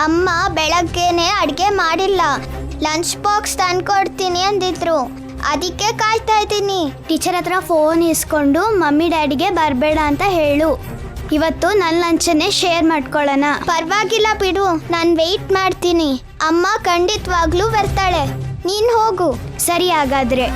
ಅಮ್ಮ ಬೆಳಗ್ಗೆನೆ ಅಡುಗೆ ಮಾಡಿಲ್ಲ, ಲಂಚ್ ಬಾಕ್ಸ್ ತಂದ್ಕೊಡ್ತೀನಿ ಅಂದಿದ್ರು, ಅದಕ್ಕೆ ಕಾಯ್ತಾ ಇದ್ದೀನಿ. ಟೀಚರ್ ಹತ್ರ ಫೋನ್ ಇಸ್ಕೊಂಡು ಮಮ್ಮಿ ಡ್ಯಾಡಿಗೆ ಬರಬೇಡ ಅಂತ ಹೇಳು. ಇವತ್ತು ನನ್ನ ಲಂಚನ್ನೇ ಶೇರ್ ಮಾಡ್ಕೊಳ್ಳೋಣ. ಪರವಾಗಿಲ್ಲ ಬಿಡು, ನಾನು ವೆಯ್ಟ್ ಮಾಡ್ತೀನಿ. ಅಮ್ಮ ಖಂಡಿತವಾಗ್ಲೂ ಬರ್ತಾಳೆ, ನೀನು ಹೋಗು. ಸರಿ ಹಾಗಾದ್ರೆ.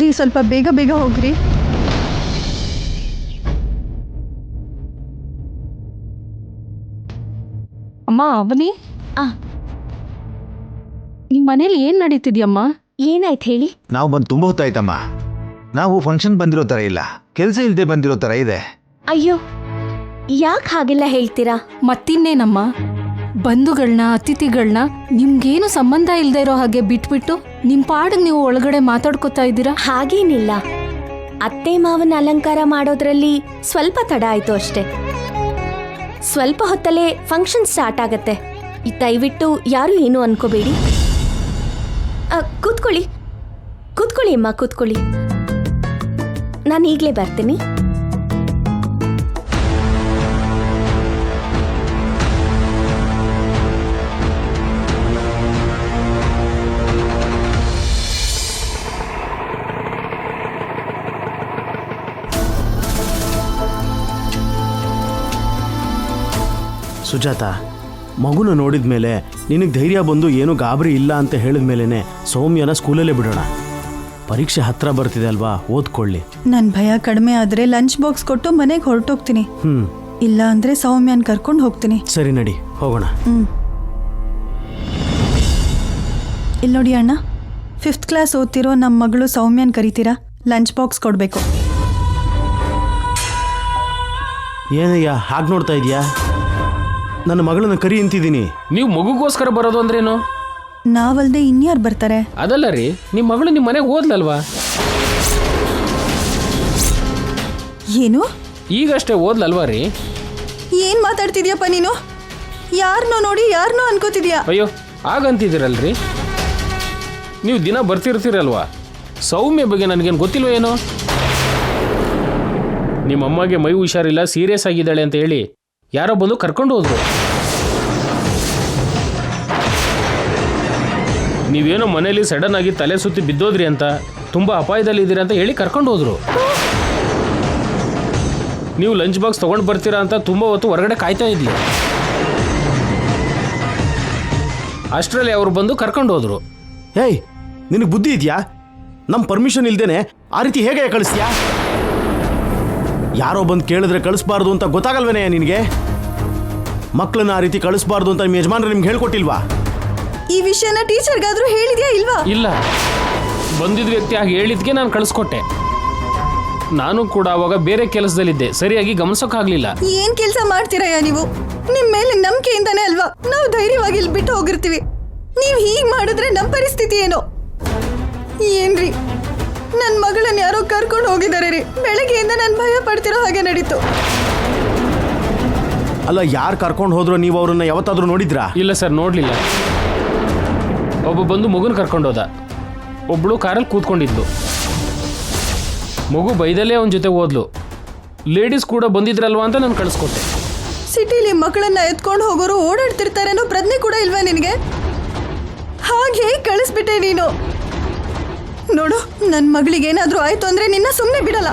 ರೀ ಸ್ವಲ್ಪ ಬೇಗ ಬೇಗ ಹೋಗ್ರಿ. ಅಮ್ಮ ಅವನಿ, ನಿಮ್ಮ ಮನೇಲಿ ಏನ್ ನಡೀತಿದ್ಯಮ್ಮ? ಏನಾಯ್ತು ಹೇಳಿ. ನಾವು ಬಂದು ತುಂಬ ಹೊತ್ತಾಯ್ತಮ್ಮ. ನಾವು ಫಂಕ್ಷನ್ ಬಂದಿರೋ ಥರ ಇಲ್ಲ, ಕೆಲಸ ಇಲ್ಲದೆ ಬಂದಿರೋ ಥರ ಇದೆ. ಅಯ್ಯೋ, ಯಾಕೆ ಹಾಗೆಲ್ಲ ಹೇಳ್ತೀರಾ? ಮತ್ತಿನ್ನೇನಮ್ಮ, ಬಂಧುಗಳನ್ನ ಅತಿಥಿಗಳನ್ನ ನಿಮ್ಗೇನು ಸಂಬಂಧ ಇಲ್ದೇ ಇರೋ ಹಾಗೆ ಬಿಟ್ಬಿಟ್ಟು ನಿಮ್ ಪಾಡಿಗೆ ನೀವು ಒಳಗಡೆ ಮಾತಾಡ್ಕೊತಾ ಇದ್ದೀರಾ? ಹಾಗೇನಿಲ್ಲ, ಅತ್ತೆ ಮಾವನ ಅಲಂಕಾರ ಮಾಡೋದ್ರಲ್ಲಿ ಸ್ವಲ್ಪ ತಡ ಆಯ್ತು ಅಷ್ಟೇ. ಸ್ವಲ್ಪ ಹೊತ್ತಲ್ಲೇ ಫಂಕ್ಷನ್ ಸ್ಟಾರ್ಟ್ ಆಗತ್ತೆ. ದಯವಿಟ್ಟು ಯಾರು ಏನು ಅನ್ಕೋಬೇಡಿ. ಕೂತ್ಕೊಳ್ಳಿ ಕೂತ್ಕೊಳ್ಳಿ ಅಮ್ಮ, ಕೂತ್ಕೊಳ್ಳಿ. ನಾನು ಈಗಲೇ ಬರ್ತೀನಿ. ಸುಜಾತ, ಮಗುನ ನೋಡಿದ ಮೇಲೆ ನಿನಗೆ ಧೈರ್ಯ ಬಂದು ಏನೂ ಗಾಬರಿ ಇಲ್ಲ ಅಂತ ಹೇಳಿದ ಮೇಲೇ ಸೌಮ್ಯನ ಸ್ಕೂಲಲ್ಲೇ ಬಿಡೋಣ. ಪರೀಕ್ಷೆ ಹತ್ರ ಬರ್ತಿದೆ ಅಲ್ವಾ, ಓದ್ಕೊಳ್ಳಿ. ನನ್ನ ಭಯ ಕಡಿಮೆ ಆದರೆ ಲಂಚ್ ಬಾಕ್ಸ್ ಕೊಟ್ಟು ಮನೆಗೆ ಹೊರಟೋಗ್ತೀನಿ. ಇಲ್ಲ ಅಂದರೆ ಸೌಮ್ಯನ ಕರ್ಕೊಂಡು ಹೋಗ್ತೀನಿ. ಸರಿ ನಡಿ, ಹೋಗೋಣ. ಇಲ್ಲಿ ನೋಡಿ ಅಣ್ಣ, 5th ಕ್ಲಾಸ್ ಓದ್ತಿರೋ ನಮ್ಮ ಮಗಳು ಸೌಮ್ಯನ ಕರಿತೀರಾ? ಲಂಚ್ ಬಾಕ್ಸ್ ಕೊಡಬೇಕು. ಏನಯ್ಯ ಹಾಗೆ ನೋಡ್ತಾ ಇದೀಯಾ? ನನ್ನ ಮಗಳನ್ನ ಕರಿ ಅಂತಿದ್ದೀನಿ. ನೀವು ಮಗುಗೋಸ್ಕರ ಬರೋದು ಅಂದ್ರೇನು? ನಾವಲ್ದೆ ಇನ್ಯಾರು ಬರ್ತಾರೆ? ಅದಲ್ಲ ರೀ, ನಿಮ್ಮ ಮಗಳು ನಿಮ್ಮ ಮನೆಗೆ ಓದ್ಲಲ್ವಾ? ಏನು? ಈಗಷ್ಟೇ ಓದ್ಲಲ್ವಾ ರೀ? ಏನು ಮಾತಾಡ್ತಿದ್ಯಪ್ಪ ನೀನು? ಯಾರನ್ನೋ ನೋಡಿ ಯಾರನ್ನೋ ಅನ್ಕೋತಿದ್ಯಾ? ಅಯ್ಯೋ, ಆಗಂತಿದ್ದೀರಲ್ರಿ. ನೀವು ದಿನ ಬರ್ತಿರ್ತೀರಲ್ವಾ? ಸೌಮ್ಯ ಬಗ್ಗೆ ನನಗೇನು ಗೊತ್ತಿಲ್ವ ಏನೋ? ನಿಮ್ಮ ಅಮ್ಮಗೆ ಮೈ ಹುಷಾರಿಲ್ಲ, ಸೀರಿಯಸ್ ಆಗಿದ್ದಾಳೆ ಅಂತ ಹೇಳಿ ಯಾರೋ ಬಂದು ಕರ್ಕೊಂಡು ಹೋದ್ರು. ನೀವೇನೋ ಮನೇಲಿ ಸಡನ್ ಆಗಿ ತಲೆ ಸುತ್ತಿ ಬಿದ್ದೋದ್ರಿ ಅಂತ, ತುಂಬ ಅಪಾಯದಲ್ಲಿದ್ದೀರಾ ಅಂತ ಹೇಳಿ ಕರ್ಕೊಂಡು ಹೋದ್ರು. ನೀವು ಲಂಚ್ ಬಾಕ್ಸ್ ತೊಗೊಂಡು ಬರ್ತೀರಾ ಅಂತ ತುಂಬ ಹೊತ್ತು ಹೊರಗಡೆ ಕಾಯ್ತಾ ಇದ್ಲಿ. ಅಷ್ಟರಲ್ಲಿ ಅವರು ಬಂದು ಕರ್ಕೊಂಡು ಹೋದ್ರು. ಏಯ್, ನಿನಗೆ ಬುದ್ಧಿ ಇದೆಯಾ? ನಮ್ಮ ಪರ್ಮಿಷನ್ ಇಲ್ದೇನೆ ಆ ರೀತಿ ಹೇಗೆ ಕಳಿಸ್ತೀಯಾ? ಯಾರೋ ಬಂದು ಕೇಳಿದ್ರೆ ಕಳಿಸ್ಬಾರ್ದು ಅಂತ ಗೊತ್ತಾಗಲ್ವೇನೆ ನಿನಗೆ? ಮಕ್ಕಳನ್ನ ಆ ರೀತಿ ಕಳಿಸ್ಬಾರ್ದು ಅಂತ ನಿಮ್ಮ ಯಜಮಾನ್ರು ನಿಮ್ಗೆ ಹೇಳ್ಕೊಟ್ಟಿಲ್ವಾ? ಈ ವಿಷಯನ ಟೀಚರ್ಗಾದ್ರೂ ಹೇಳಿದ್ಯಾ ಇಲ್ವಾ? ಇಲ್ಲ, ಬಂದಿದ್ದ ವ್ಯಕ್ತಿ ಆಗಿ ಹೇಳಿದ್ಕೆ ನಾನು ಕಳಿಸ್ಕೊಟ್ಟೆ. ನಾನು ಕೂಡ ಅವಾಗ ಬೇರೆ ಕೆಲಸದಲ್ಲಿದ್ದೆ, ಸರಿಯಾಗಿ ಗಮನಿಸೋಕ್ಕಾಗಲಿಲ್ಲ. ಏನ್ ಕೆಲಸ ಮಾಡ್ತೀರಯ್ಯ ನೀವು? ನಿಮ್ ಮೇಲೆ ನಂಬಿಕೆಯಿಂದಾನೆ ಅಲ್ವಾ ನಾವು ಧೈರ್ಯವಾಗಿ ಇಲ್ಲಿ ಬಿಟ್ಟು ಹೋಗಿರ್ತೀವಿ. ನೀವು ಹೀಗೆ ಮಾಡಿದ್ರೆ ನಮ್ಮ ಪರಿಸ್ಥಿತಿ ಏನೋ? ಏನ್ರಿ, ನನ್ನ ಮಗಳನ್ನ ಯಾರೋ ಕರ್ಕೊಂಡು ಹೋಗಿದ್ದಾರೆ ರೀ. ಬೆಳಗ್ಗೆಯಿಂದ ನಾನು ಭಯ ಪಡ್ತಿರೋ ಹಾಗೆ ನಡೀತು. ಅಲ್ಲ, ಯಾರು ಕರ್ಕೊಂಡು ಹೋದ್ರು? ನೀವು ಅವ್ರನ್ನ ಯಾವತ್ತಾದ್ರೂ ನೋಡಿದ್ರಾ? ಇಲ್ಲ ಸರ್, ನೋಡಲಿಲ್ಲ. ಒಬ್ಬ ಬಂದು ಮಗುನ ಕರ್ಕೊಂಡು ಹೋದ, ಒಬ್ಬಳು ಕಾರಲ್ಲಿ ಕೂತ್ಕೊಂಡಿದ್ಲು. ಮಗು ಬೈದಲ್ಲೇ ಅವನ ಜೊತೆ ಓದ್ಲು. ಲೇಡೀಸ್ ಕೂಡ ಬಂದಿದ್ರಲ್ವಾ ಅಂತ ನಾನು ಕಳಿಸ್ಕೊಟ್ಟೆ. ಸಿಟಿಲಿ ಮಕ್ಕಳನ್ನ ಎತ್ಕೊಂಡು ಹೋಗೋರು ಓಡಾಡ್ತಿರ್ತಾರೆ ಅನ್ನೋ ಪ್ರಜ್ಞೆ ಕೂಡ ಇಲ್ವಾ ನಿನಗೆ? ಹಾಗೆ ಕಳಿಸ್ಬಿಟ್ಟೆ ನೀನು. ನೋಡು, ನನ್ನ ಮಗಳಿಗೆ ಏನಾದರೂ ಆಯ್ತು ಅಂದ್ರೆ ನಿನ್ನ ಸುಮ್ಮನೆ ಬಿಡಲ್ಲ.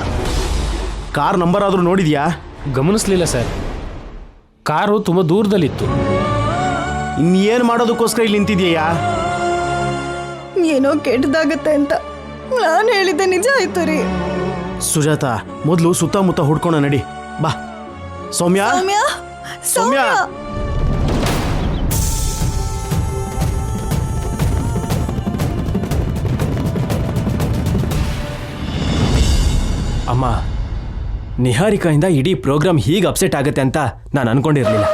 ಕಾರ್ ನಂಬರ್ ಆದರೂ ನೋಡಿದ್ಯಾ? ಗಮನಿಸ್ಲಿಲ್ಲ ಸರ್, ಕಾರು ತುಂಬ ದೂರದಲ್ಲಿತ್ತು. ಇನ್ನೇನು ಮಾಡೋದಕ್ಕೋಸ್ಕರ ಇಲ್ಲಿ ನಿಂತಿದ್ಯಾ? ಏನೋ ಕೆಟ್ಟದಾಗತ್ತೆ ಅಂತ ನಾನು ಹೇಳಿದ್ದೆ ನಿಜ ಆಯ್ತು ರೀ. ಸುಜಾತ, ಮೊದಲು ಸುತ್ತಮುತ್ತ ಹುಡ್ಕೋಣ, ನಡಿ ಬಾ. ಸೌಮ್ಯ, ಸೌಮ್ಯ, ಸೌಮ್ಯ. ಅಮ್ಮ, ನಿಹಾರಿಕಾಯಿಂದ ಇಡೀ ಪ್ರೋಗ್ರಾಮ್ ಹೀಗೆ ಅಪ್ಸೆಟ್ ಆಗುತ್ತೆ ಅಂತ ನಾನು ಅನ್ಕೊಂಡಿರ್ಲಿಲ್ಲ.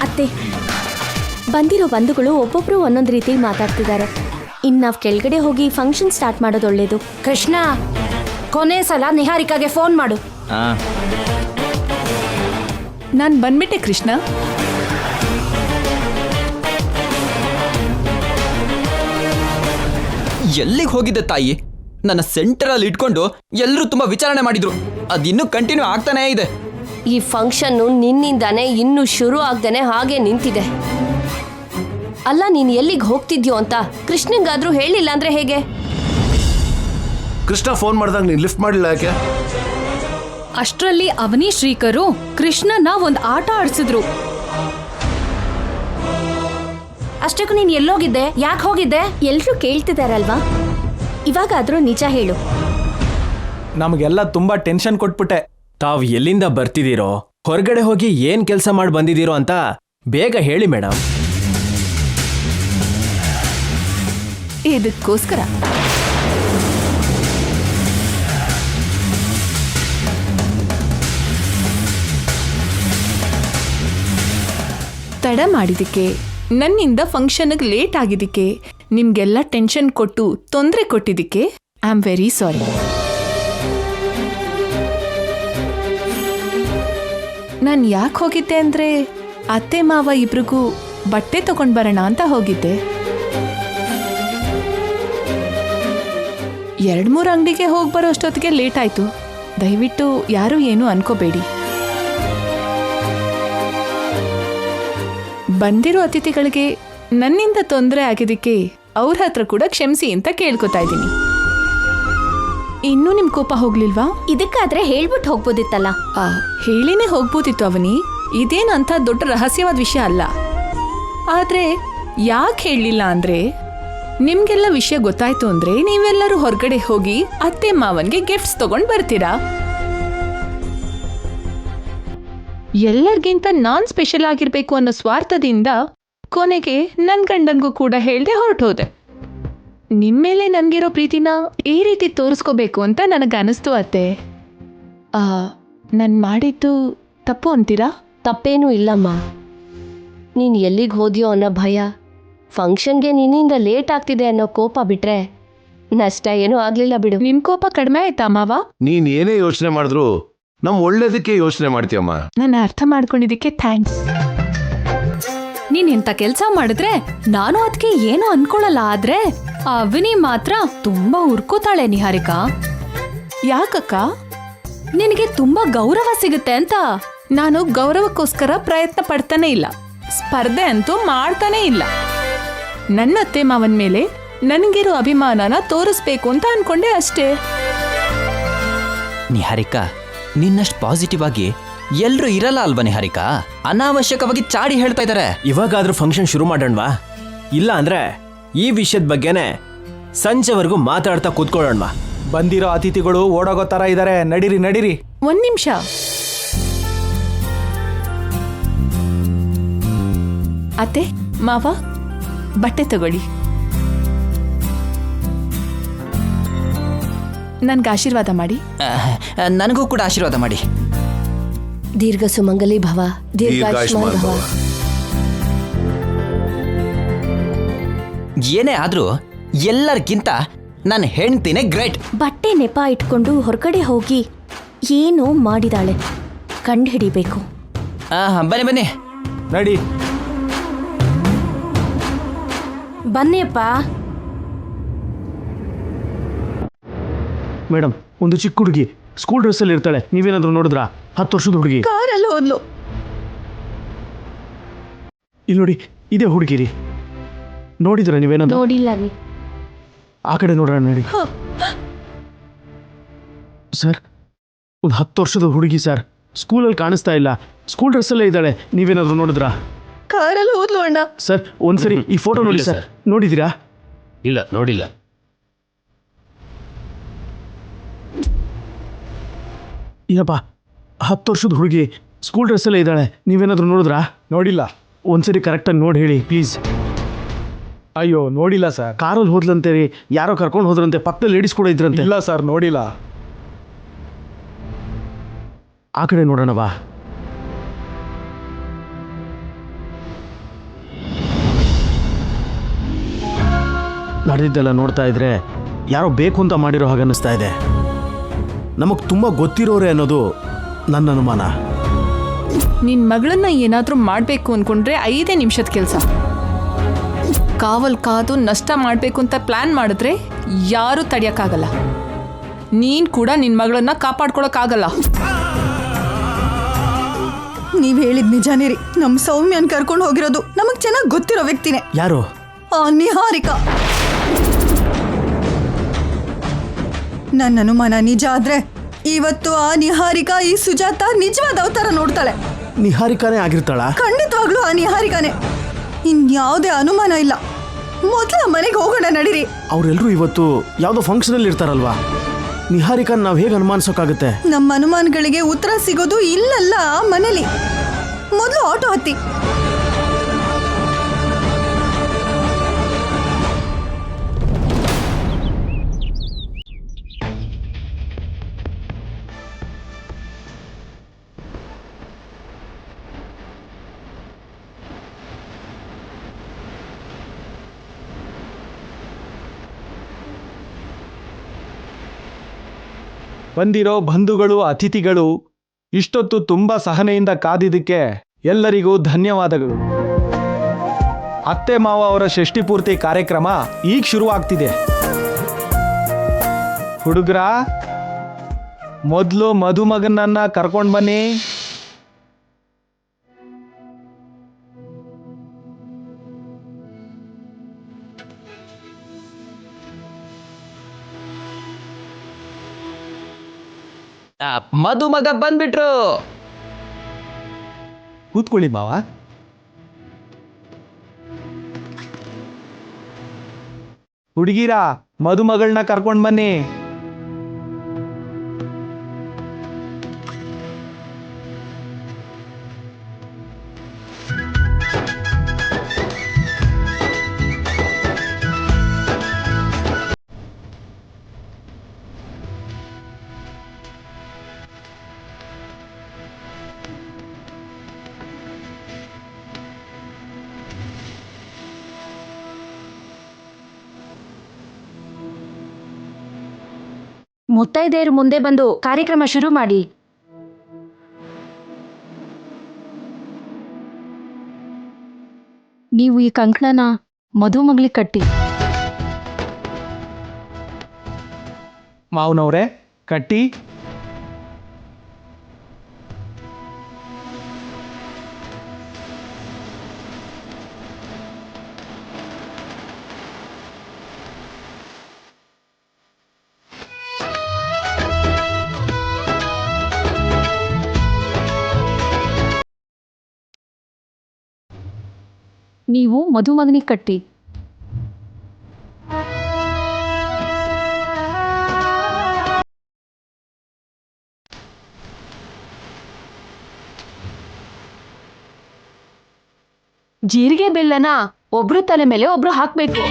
ಅತ್ತೆ, ಬಂದಿರೋ ಬಂಧುಗಳು ಒಬ್ಬೊಬ್ರು ಒಂದೊಂದು ರೀತಿ ಮಾತಾಡ್ತಿದ್ದಾರೆ. ಇನ್ನು ನಾವು ಕೆಳಗಡೆ ಹೋಗಿ ಫಂಕ್ಷನ್ ಸ್ಟಾರ್ಟ್ ಮಾಡೋದು ಒಳ್ಳೇದು. ಕೃಷ್ಣ, ಕೊನೆ ಸಲ ನಿಹಾರಿಕಾಗೆ ಫೋನ್ ಮಾಡು. ನಾನು ಬಂದ್ಬಿಟ್ಟೆ ಕೃಷ್ಣ. ಎಲ್ಲಿಗೆ ಹೋಗಿದ್ದೆ ತಾಯಿ? ನನ್ನ ಸೆಂಟರಲ್ಲಿ ಇಟ್ಕೊಂಡು ಎಲ್ಲರೂ ತುಂಬಾ ವಿಚಾರಣೆ ಮಾಡಿದ್ರು. ಅದಿನ್ನೂ ಕಂಟಿನ್ಯೂ ಆಗ್ತಾನೇ ಇದೆ. ಈ ಫಂಕ್ಷನ್ನು ನಿನ್ನಿಂದಾನೇ ಇನ್ನೂ ಶುರು ಆಗ್ದೇನೆ ಹಾಗೆ ನಿಂತಿದೆ. ಅಲ್ಲ, ನೀನ್ ಎಲ್ಲಿಗೆ ಹೋಗ್ತಿದ್ಯೋ ಅಂತ ಕೃಷ್ಣಂಗಾದ್ರೂ ಹೇಳಿಲ್ಲ ಅಂದ್ರೆ ಹೇಗೆ? ಕೃಷ್ಣ ಫೋನ್ ಮಾಡಿದಾಗ ನೀನು ಲಿಫ್ಟ್ ಮಾಡಲಿಲ್ಲ ಯಾಕೆ? ಅಷ್ಟರಲ್ಲಿ ಅವನಿ ಶ್ರೀಕರು ಕೃಷ್ಣನ ಒಂದ್ ಆಟ ಆಡ್ಸಿದ್ರು. ಅಷ್ಟಕ್ಕೂ ನೀನ್ ಎಲ್ಲೋಗಿದ್ದೆ? ಯಾಕೆ ಹೋಗಿದ್ದೆ? ಎಲ್ರೂ ಕೇಳ್ತಿದಾರಲ್ವಾ, ಇವಾಗಾದ್ರೂ ನಿಜ ಹೇಳು. ನಮಗೆಲ್ಲ ತುಂಬಾ ಟೆನ್ಷನ್ ಕೊಟ್ಬಿಟ್ಟೆ. ತಾವು ಎಲ್ಲಿಂದ ಬರ್ತಿದ್ದೀರೋ, ಹೊರಗಡೆ ಹೋಗಿ ಏನ್ ಕೆಲಸ ಮಾಡಿ ಬಂದಿದ್ದೀರೋ ಅಂತ ಬೇಗ ಹೇಳಿ ಮೇಡಮ್. ಇದಕ್ಕೋಸ್ಕರ ತಡ ಮಾಡಿದಕ್ಕೆ, ನನ್ನಿಂದ ಫಂಕ್ಷನ್ಗೆ ಲೇಟ್ ಆಗಿದ್ದಕ್ಕೆ, ನಿಮ್ಗೆಲ್ಲ ಟೆನ್ಷನ್ ಕೊಟ್ಟು ತೊಂದರೆ ಕೊಟ್ಟಿದ್ದಕ್ಕೆ ಐ ಆಮ್ ವೆರಿ ಸಾರಿ. ನಾನು ಯಾಕೆ ಹೋಗಿದ್ದೆ ಅಂದರೆ ಅತ್ತೆ ಮಾವ ಇಬ್ರಿಗೂ ಬಟ್ಟೆ ತಗೊಂಡು ಬರೋಣ ಅಂತ ಹೋಗಿದ್ದೆ. 2-3 ಅಂಗಡಿಗೆ ಹೋಗಿ ಬರೋ ಅಷ್ಟೊತ್ತಿಗೆ ಲೇಟ್ ಆಯಿತು. ದಯವಿಟ್ಟು ಯಾರೂ ಏನೂ ಅನ್ಕೋಬೇಡಿ. ಬಂದಿರೋ ಅತಿಥಿಗಳಿಗೆ ನನ್ನಿಂದ ತೊಂದರೆ ಆಗಿದ್ದಕ್ಕೆ ಅವ್ರ ಹತ್ರ ಕೂಡ ಕ್ಷಮಿಸಿ ಅಂತ ಕೇಳ್ಕೊತಾ ಇದ್ದೀನಿ. ಇನ್ನೂ ನಿಮ್ ಕೋಪ ಹೋಗ್ಲಿಲ್ವಾ? ಇದಕ್ಕಾದ್ರೆ ಹೇಳ್ಬಿಟ್ಟು ಹೋಗ್ಬೋದಿತ್ತಲ್ಲ. ಹೇಳಿನೇ ಹೋಗ್ಬೋದಿತ್ತು ಅವನಿ. ಇದೇನು ಅಂತ ದೊಡ್ಡ ರಹಸ್ಯವಾದ ವಿಷಯ ಅಲ್ಲ. ಆದ್ರೆ ಯಾಕೆ ಹೇಳಲಿಲ್ಲ ಅಂದ್ರೆ, ನಿಮ್ಗೆಲ್ಲ ವಿಷಯ ಗೊತ್ತಾಯ್ತು ಅಂದ್ರೆ ನೀವೆಲ್ಲರೂ ಹೊರಗಡೆ ಹೋಗಿ ಅತ್ತೆ ಮಾವನ್ಗೆ ಗಿಫ್ಟ್ಸ್ ತಗೊಂಡ್ ಬರ್ತೀರಾ. ಎಲ್ಲರಿಗಿಂತ ನಾನ್ ಸ್ಪೆಷಲ್ ಆಗಿರ್ಬೇಕು ಅನ್ನೋ ಸ್ವಾರ್ಥದಿಂದ ಕೊನೆಗೆ ನನ್ ಗಂಡನ್ಗೂ ಕೂಡ ಹೇಳ್ದೆ ಹೊರಟೋದೆ. ನಿಮ್ಮೇಲೆ ನನ್ಗಿರೋ ಪ್ರೀತಿನ ಈ ರೀತಿ ತೋರಿಸ್ಕೋಬೇಕು ಅಂತ ನನಗನ್ನಿಸ್ತು ಅತ್ತೆ. ನಾನು ಮಾಡಿದ್ದು ತಪ್ಪು ಅಂತೀರಾ? ತಪ್ಪೇನೂ ಇಲ್ಲಮ್ಮ. ನೀನು ಎಲ್ಲಿಗೆ ಹೋದ್ಯೋ ಅನ್ನೋ ಭಯ, ಫಂಕ್ಷನ್ಗೆ ನಿನ್ನಿಂದ ಲೇಟ್ ಆಗ್ತಿದೆ ಅನ್ನೋ ಕೋಪ ಬಿಟ್ರೆ ನಷ್ಟ ಏನೂ ಆಗಲಿಲ್ಲ ಬಿಡು. ನಿಮ್ ಕೋಪ ಕಡಿಮೆ ಆಯ್ತಾ ಮಾವ? ನೀನ್ ಏನೇ ಯೋಚನೆ ಮಾಡಿದ್ರು ನಮ್ ಒಳ್ಳೇದಕ್ಕೆ ಯೋಚನೆ ಮಾಡ್ತೀಯಮ್ಮ. ನಾನು ಅರ್ಥ ಮಾಡ್ಕೊಂಡಿದ್ದಕ್ಕೆ ಥ್ಯಾಂಕ್ಸ್. ನೀನ್ ಇಂಥ ಕೆಲ್ಸ ಮಾಡಿದ್ರೆ ನಾನು ಅದಕ್ಕೆ ಏನು ಅನ್ಕೊಳಲ್ಲ. ಆದ್ರೆ ಆ ಅವನಿ ಮಾತ್ರ ತುಂಬಾ ಉರ್ಕೋತಾಳೆ ನಿಹಾರಿಕಾ. ಯಾಕಕ್ಕ? ನಿನಗೆ ತುಂಬಾ ಗೌರವ ಸಿಗುತ್ತೆ ಅಂತ. ನಾನು ಗೌರವಕ್ಕೋಸ್ಕರ ಪ್ರಯತ್ನ ಪಡ್ತಾನೆ ಇಲ್ಲ, ಸ್ಪರ್ಧೆ ಅಂತೂ ಮಾಡ್ತಾನೆ ಇಲ್ಲ. ನನ್ನ ಅತ್ತೆ ಮಾವನ ಮೇಲೆ ನನಗಿರೋ ಅಭಿಮಾನನ ತೋರಿಸ್ಬೇಕು ಅಂತ ಅನ್ಕೊಂಡೆ ಅಷ್ಟೇ. ನಿಹಾರಿಕಾ, ನಿನ್ನಷ್ಟು ಪಾಸಿಟಿವ್ ಆಗಿ ಎಲ್ಲರೂ ಇರಲ್ಲ ಅಲ್ವಾ ನಿಹಾರಿಕಾ? ಅನಾವಶ್ಯಕವಾಗಿ ಚಾಡಿ ಹೇಳ್ತಾ ಇದ್ದಾರೆ. ಇವಾಗಾದ್ರೂ ಫಂಕ್ಷನ್ ಶುರು ಮಾಡೋಣವಾ? ಇಲ್ಲ ಅಂದ್ರೆ ಈ ವಿಷಯದ ಬಗ್ಗೆನೆ ಸಂಜೆವರೆಗೂ ಮಾತಾಡ್ತಾ ಕೂತ್ಕೊಳ್ಳೋಣವಾ? ಬಂದಿರೋ ಅತಿಥಿಗಳು ಓಡೋಗೋ ತರ ಇದ್ದಾರೆ. ನಡೀರಿ ನಡೀರಿ. 1 ನಿಮಿಷ. ಅತ್ತೆ ಮಾವ, ಬಟ್ಟೆ ತಗೊಳ್ಳಿ. ನನ್ಗೆ ಆಶೀರ್ವಾದ ಮಾಡಿ. ನನಗೂ ಕೂಡ ಆಶೀರ್ವಾದ ಮಾಡಿ. ದೀರ್ಘ ಸುಮಂಗಲಿ ಭವ, ದೀರ್ಘಾಯುಷ್ಮಾನ್ ಭವ. ಏನೇ ಆದ್ರೂ ಎಲ್ಲರಿಗಿಂತ ನನ್ನ ಹೆಂಡ್ತಿನೇ ಗ್ರೇಟ್. ಬಟ್ಟೆ ನೆಪ ಇಟ್ಕೊಂಡು ಹೊರಗಡೆ ಹೋಗಿ ಏನೋ ಮಾಡಿದಾಳೆ, ಕಂಡು ಹಿಡಿಬೇಕು. ಬನ್ನಿ ಬನ್ನಿ ನಡಿ. ಬನ್ನಿಯಪ್ಪ. ಮೇಡಮ್, ಒಂದು ಚಿಕ್ಕ ಹುಡುಗಿ ಸ್ಕೂಲ್ ಡ್ರೆಸ್ಸಲ್ಲಿ ಇರ್ತಾಳೆ, ನೀವೇನಾದ್ರೂ ನೋಡಿದ್ರಾ? 10 ವರ್ಷದ ಹುಡುಗಿ. ಕಾರಲ್ಲಿ ಹೋದ್ಲು. ಇಲ್ಲಿ ನೋಡಿ, ಇದೇ ಹುಡುಗಿರಿ. ನೋಡಿದ್ರ ನೀವೇನಾದ್ರು? ನೋಡಿಲ್ಲ ರೀ. ಆ ಕಡೆ ನೋಡೋಣ ನೋಡಿ. ಸರ್, ಒಂದು 10 ವರ್ಷದ ಹುಡುಗಿ ಸರ್, ಸ್ಕೂಲಲ್ಲಿ ಕಾಣಿಸ್ತಾ ಇಲ್ಲ, ಸ್ಕೂಲ್ ಡ್ರೆಸ್ಸಲ್ಲೇ ಇದ್ದಾಳೆ. ನೀವೇನಾದ್ರೂ ನೋಡಿದ್ರಾ? ಕಾರಲ್ಲಿ ಹೋದ್ಲು ಅಣ್ಣ. ಸರ್, ಒಂದ್ಸರಿ ಈ ಫೋಟೋ ನೋಡಿ ಸರ್. ನೋಡಿದ್ದೀರಾ? ಇಲ್ಲ, ನೋಡಿಲ್ಲ. ಏನಪ್ಪ, 10 ವರ್ಷದ ಹುಡುಗಿ ಸ್ಕೂಲ್ ಡ್ರೆಸ್ಸಲ್ಲೇ ಇದ್ದಾಳೆ, ನೀವೇನಾದ್ರೂ ನೋಡಿದ್ರಾ? ನೋಡಿಲ್ಲ. ಒಂದ್ಸರಿ ಕರೆಕ್ಟಾಗಿ ನೋಡಿ ಹೇಳಿ ಪ್ಲೀಸ್. ಅಯ್ಯೋ, ನೋಡಿಲ್ಲ ಸರ್. ಕಾರಲ್ಲಿ ಹೋದ್ಲಂತೆ ರೀ, ಯಾರೋ ಕರ್ಕೊಂಡು ಹೋದ್ರಂತೆ, ಪಕ್ಕದ ಲೇಡೀಸ್ ಕೂಡ ಇದ್ರಂತೆ. ಇಲ್ಲ ಸರ್, ನೋಡಿಲ್ಲ. ಆ ಕಡೆ ನೋಡೋಣ ಬಾ. ನಡೆದಿದ್ದೆಲ್ಲ ನೋಡ್ತಾ ಇದ್ರೆ ಯಾರೋ ಬೇಕು ಅಂತ ಮಾಡಿರೋ ಹಾಗೆ ಅನ್ನಿಸ್ತಾ ಇದೆ. ನಮಗೆ ತುಂಬ ಗೊತ್ತಿರೋರೆ ಅನ್ನೋದು ನನ್ನ ಅನುಮಾನ. ನಿನ್ ಮಗಳನ್ನ ಏನಾದ್ರೂ ಮಾಡ್ಬೇಕು ಅನ್ಕೊಂಡ್ರೆ 5 ನಿಮಿಷದ ಕೆಲಸ. ಕಾವಲ್ ಕಾದು ನಷ್ಟ ಮಾಡಬೇಕು ಅಂತ ಪ್ಲಾನ್ ಮಾಡಿದ್ರೆ ಯಾರೂ ತಡೆಯೋಕ್ಕಾಗಲ್ಲ. ನೀನ್ ಕೂಡ ನಿನ್ನ ಮಗಳನ್ನ ಕಾಪಾಡ್ಕೊಳಕ್ಕಾಗಲ್ಲ. ನೀವ್ ಹೇಳಿದ್ ನಿಜಾನೇ ರೀ. ನಮ್ ಸೌಮ್ಯನ್ ಕರ್ಕೊಂಡು ಹೋಗಿರೋದು ನಮಗ್ ಚೆನ್ನಾಗಿ ಗೊತ್ತಿರೋ ವ್ಯಕ್ತಿನೇ. ಯಾರು? ಆ ನಿಹಾರಿಕಾ. ನನ್ನ ಅನುಮಾನ ನಿಜ ಆದ್ರೆ ಇವತ್ತು ಆ ನಿಹಾರಿಕಾ ಈ ಸುಜಾತ ನಿಜವಾದ ಅವತಾರ ನೋಡ್ತಾಳೆ. ನಿಹಾರಿಕಾನೇ ಆಗಿರ್ತಾಳ? ಖಂಡಿತವಾಗ್ಲೂ ಆ ನಿಹಾರಿಕಾನೇ. ಇನ್ಯಾವುದೇ ಅನುಮಾನ ಇಲ್ಲ. ಮೊದಲ ಮನೆಗೆ ಹೋಗೋಣ ನಡೀರಿ. ಅವರೆಲ್ಲರೂ ಇವತ್ತು ಯಾವುದೋ ಫಂಕ್ಷನಲ್ಲಿ ಇರ್ತಾರಲ್ವಾ? ನಿಹಾರಿಕಾನ್ ನಾವು ಹೇಗೆ ಅನುಮಾನಿಸೋಕ್ಕಾಗುತ್ತೆ? ನಮ್ಮ ಅನುಮಾನಗಳಿಗೆ ಉತ್ತರ ಸಿಗೋದು ಇಲ್ಲಲ್ಲ, ಆ ಮನೇಲಿ. ಮೊದಲು ಆಟೋ ಹತ್ತಿ. ಬಂದಿರೋ ಬಂಧುಗಳು, ಅತಿಥಿಗಳು, ಇಷ್ಟೊತ್ತು ತುಂಬ ಸಹನೆಯಿಂದ ಕಾದಿದ್ದಕ್ಕೆ ಎಲ್ಲರಿಗೂ ಧನ್ಯವಾದಗಳು. ಅತ್ತೆ ಮಾವ ಅವರ ಷಷ್ಠಿ ಪೂರ್ತಿ ಕಾರ್ಯಕ್ರಮ ಈಗ ಶುರುವಾಗ್ತಿದೆ. ಹುಡುಗರ, ಮೊದಲು ಮದುಮಗನನ್ನ ಕರ್ಕೊಂಡು ಬನ್ನಿ. ಮದುಮಗ ಬಂದ್ಬಿಟ್ರು. ಕೂತ್ಕೊಳ್ಳಿ ಮಾವ. ಹುಡುಗಿರ, ಮದುಮಗಳನ್ನ ಕರ್ಕೊಂಡು ಬನ್ನಿ. ಮುತ್ತೈದೆಯರು ಮುಂದೆ ಬಂದು ಕಾರ್ಯಕ್ರಮ ಶುರು ಮಾಡಿ. ನೀವು ಈ ಕಂಕಣನ ಮದುಮಗಳಿಗೆ ಕಟ್ಟಿ. ಮಾವನವ್ರೆ, ಕಟ್ಟಿ. ನೀವು ಮದುಮಗನಿಗೆ ಕಟ್ಟಿ. ಜೀರಿಗೆ ಬೆಲ್ಲನ ಒಬ್ರು ತಲೆ ಮೇಲೆ ಒಬ್ರು ಹಾಕ್ಬೇಕು.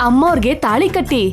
ಅಮ್ಮೋರ್ಗೆ ತಾಳಿ ಕಟ್ಟಿ.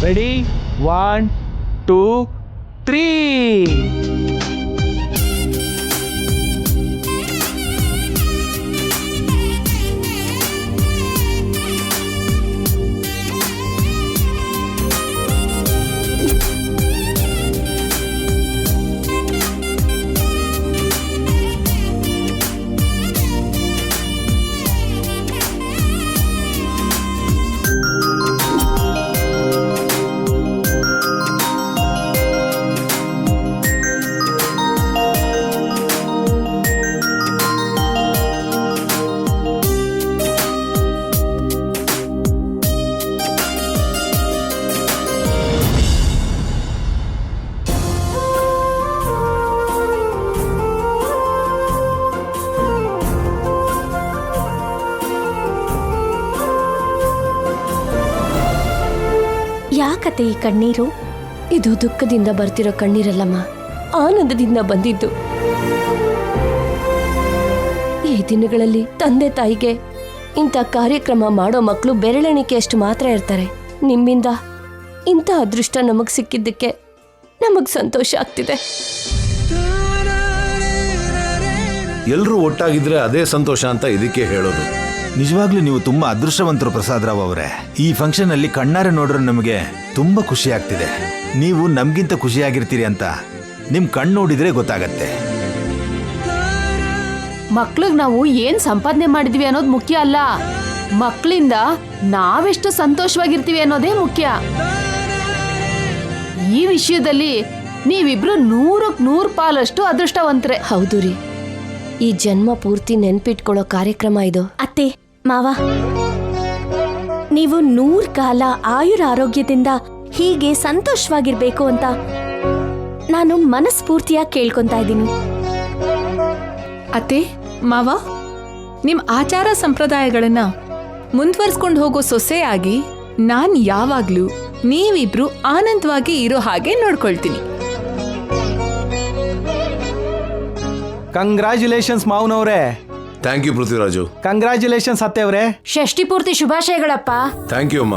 ರೆಡಿ 1 2 3. ಯಾಕತ್ತೆ ಈ ಕಣ್ಣೀರು? ಇದು ದುಃಖದಿಂದ ಬರ್ತಿರೋ ಕಣ್ಣೀರಲ್ಲಮ್ಮ, ಆನಂದದಿಂದ ಬಂದಿದ್ದು. ಈ ದಿನಗಳಲ್ಲಿ ತಂದೆ ತಾಯಿಗೆ ಇಂಥ ಕಾರ್ಯಕ್ರಮ ಮಾಡೋ ಮಕ್ಕಳು ಬೆರಳೆಣಿಕೆಯಷ್ಟು ಮಾತ್ರ ಇರ್ತಾರೆ. ನಿಮ್ಮಿಂದ ಇಂಥ ಅದೃಷ್ಟ ನಮಗ್ ಸಿಕ್ಕಿದ್ದಕ್ಕೆ ನಮಗ್ ಸಂತೋಷ ಆಗ್ತಿದೆ. ಎಲ್ಲರೂ ಒಟ್ಟಾಗಿದ್ರೆ ಅದೇ ಸಂತೋಷ ಅಂತ ಇದಕ್ಕೆ ಹೇಳೋದು. ನಿಜವಾಗ್ಲೂ ನೀವು ತುಂಬಾ ಅದೃಷ್ಟವಂತರು ಪ್ರಸಾದ್ ರಾವ್ ಅವರೇ. ಈ ಫಂಕ್ಷನ್ ಅಲ್ಲಿ ಕಣ್ಣಾರೆ ನೋಡ್ರೆ ನಮಗೆ ತುಂಬಾ ಖುಷಿ ಆಗ್ತಿದೆ. ನೀವು ನಮ್ಗಿಂತ ಖುಷಿಯಾಗಿರ್ತೀರಿ ಅಂತ ನಿಮ್ ಕಣ್ಣು ನೋಡಿದ್ರೆ ಗೊತ್ತಾಗತ್ತೆ. ಮಕ್ಳಿಗೆ ನಾವು ಏನ್ ಸಂಪಾದನೆ ಮಾಡಿದ್ವಿ ಅನ್ನೋದು ಮುಖ್ಯ ಅಲ್ಲ, ಮಕ್ಕಳಿಂದ ನಾವೆಷ್ಟು ಸಂತೋಷವಾಗಿರ್ತೀವಿ ಅನ್ನೋದೇ ಮುಖ್ಯ. ಈ ವಿಷಯದಲ್ಲಿ ನೀವಿಬ್ರು 100ಕ್ಕೆ 100 ಪಾಲಷ್ಟು ಅದೃಷ್ಟವಂತರೇ. ಹೌದು ರೀ, ಈ ಜನ್ಮ ಪೂರ್ತಿ ನೆನ್ಪಿಟ್ಕೊಳ್ಳೋ ಕಾರ್ಯಕ್ರಮ ಇದು. ಅತ್ತೆ ಮಾವ, ನೀವು 100 ಕಾಲ ಆಯುರ ಆರೋಗ್ಯದಿಂದ ಹೀಗೆ ಸಂತೋಷವಾಗಿರ್ಬೇಕು ಅಂತ ನಾನು ಮನಸ್ಫೂರ್ತಿಯಾಗಿ ಕೇಳ್ಕೊಂತಾ ಇದ್ದೀನಿ. ಅತ್ತೆ ಮಾವ, ನಿಮ್ಮ ಆಚಾರ ಸಂಪ್ರದಾಯಗಳನ್ನ ಮುಂದುವರ್ಸ್ಕೊಂಡು ಹೋಗೋ ಸೊಸೆಯಾಗಿ ನಾನು ಯಾವಾಗ್ಲೂ ನೀವಿಬ್ರು ಆನಂದವಾಗಿ ಇರೋ ಹಾಗೆ ನೋಡ್ಕೊಳ್ತೀನಿ. ಕಂಗ್ರ್ಯಾಚುಲೇಷನ್ಸ್ ಮಾವನವ್ರೆ. Thank you Prithviraj. ಕಂಗ್ರ್ಯಾಚುಲೇಷನ್ಸ್ ಅತ್ತೆ ಅವರೇ. ಷಷ್ಠಿ ಪೂರ್ತಿ ಶುಭಾಶಯಗಳಪ್ಪ. ಥ್ಯಾಂಕ್ ಯು ಅಮ್ಮ.